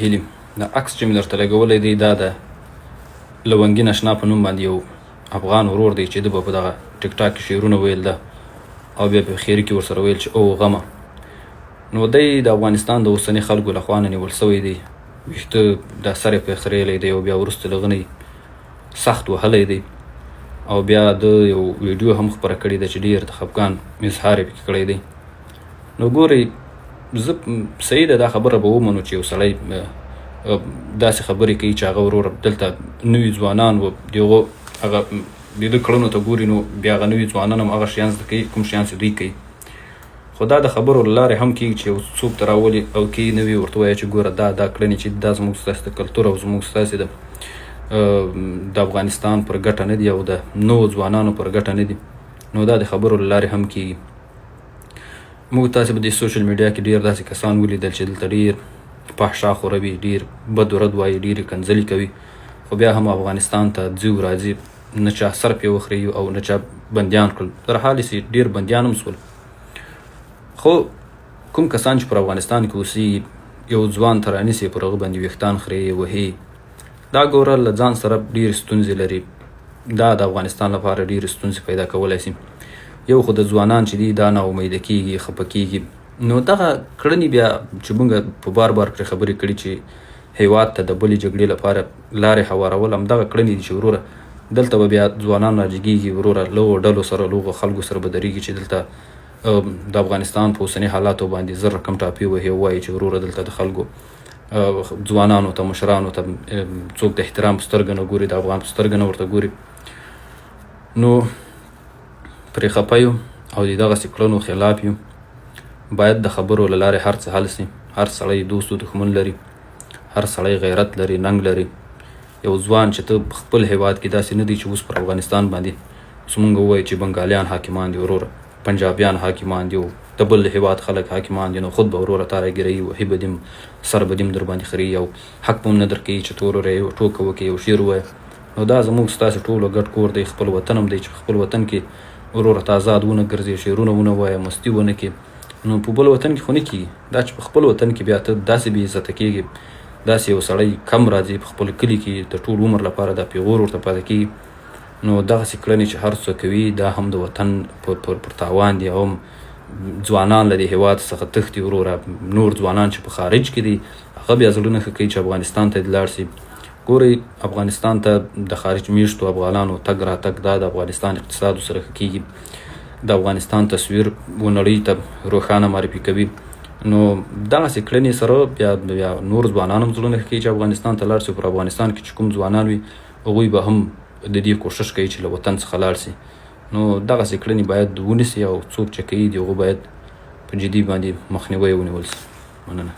هیلي دا عکس چې مې درته لګولی دی دا د لونګین اشنا په نوم باندې یو افغان ورور دی چې ده به په دغه ټیک ټاک کې شعرونه ویل ده او بیا په خیري کې ورسره ویل چې او غمه. نو دی د افغانستان د اوسني خلکو لخوا نه نیول سوی دی، ویښته دا سر یې پرې خریلی دی او بیا وروسته له هغه سخت وهلی دی او بیا د یو ویډیو هم خپره کړې ده چې ډېر د خفګان اظهار یې پکې کړی دی. نو ګورئ زه صحیح ده دا خبره به ومنو چې یو سړی داسې خبرې کوي چې هغه ورور دلته نوي ځوانان و د هغو هغه د ده کړنو ته ګوري نو بیا هغه نوي ځوانان هم هغه شیان زده کوي کوم شیان چې دوی کوي. خو دا د خبرو له لارې هم کېږي چې یو څوک ته راولي او کوي نوي ورته وایي چې ګوره دا کړنې چې دا زموږ ستاسې د کلتور او زموږ ستاسې د افغانستان پر ګټه نه دي او د نوو ځوانانو پر ګټه نه دي. نو دا د خبرو له لارې هم کېږي. موږ تاسې به د سوشل میډیا کې ډېر داسې کسان ولیدل چې دلته ډېر فحشا خوروي، ډېر بد و رد وایي، ډېرې کنځلې کوي، خو بیا هم افغانستان ته ځي راځي، نه چا سر پرې وخوري او نه چا بندیان کړل. تر حال چې ډېر بندیان هم شول. خو کوم کسان چې پر افغانستان کې اوسېږي یو ځوان ته رانیسي پر هغه باندې ویښتان خرې وهي، دا ګوره له ځان سره ډېرې ستونزې لري. دا د افغانستان لپاره ډېرې ستونزې پیدا کولی شي. یو خو د ځوانان چې دي دا ناامیده کېږي، خفه کېږي. نو دغه کړنې بیا چې موږ په بار پرې خبرې کړي چې هیواد ته د بلې جګړې لپاره لارې هوارول، همدغه کړنې دي چې وروره دلته به بیا ځوانان راجګېږي، وروره له هغو ډلو سره له هغو خلکو سره به درېږي چې دلته د افغانستان په اوسني حالاتو باندې زر رقم ټاپې وهي او وایي چې وروره دلته د خلکو ځوانانو ته مشرانو ته څوک د احترام په سترګه نه ګوري، د افغان په سترګه نه ورته ګوري. نو پرې خفه یو او د دغسې کړنو خلاف یو. باید د خبرو له لارې هر څه حل شي. هر سړی دوست و دښمن لري، هر سړی غیرت لري، ننګ لري. یو ځوان چې ته په خپل هیواد کې داسې نه دی چې اوس پر افغانستان باندې اوس موږ ووایو چې بنګالیان حاکمان دي، وروره پنجابیان حاکمان دي او د بل هیواد خلک حاکمان دي، نو خود به وروره تا راګیروي، وهي به دیم، سر به دیم در باندې خري او حق به هم نه درکوي چې ته وروره یو ټوکه وکړې، یو شعر ووایه. نو دا زموږ ستاسې ټولو ګډ کور دی، خپل وطن هم دی چې خپل وطن کې وروره ته آزاد ونه ګرځې، شعرونه ونه وایه، مستي ونه کړې. نو په بل وطن کې خو نه کېږي. دا چې په خپل وطن کې بیا ته داسې بې عزته کېږي، داسې یو سړی کم راځي په خپل کلي کې د ټول عمر لپاره دا پیغور ورته پاتې کېږي. نو دغسې کړنې چې هر څوک کوي دا هم د وطن پر تاوان دي او هم ځوانان له دې هېواد څخه تښتي. وروره نور ځوانان چې په خارج کې دي هغه بیا زړه نه ښه کوي چې افغانستان ته دې لاړ شي. ګورئ افغانستان ته د خارج میشتو افغانانو تګ راتګ دا د افغانستان اقتصاد سره ښه کېږي، د افغانستان تصویر نړۍ ته روښانه معرفي کوي. نو دغسې کړنې سره بیا نور ځوانان هم زړه نه ښه کوي چې افغانستان ته لاړ شي. پر افغانستان کې چې کوم ځوانان وي هغوی به هم د دې کوښښ کوي چې له وطن څخه لاړ شي. نو دغسې کړنې باید ونیسي او څوک چې کوي د هغو باید په جدي باندې مخنیوی ونیول شي. مننه.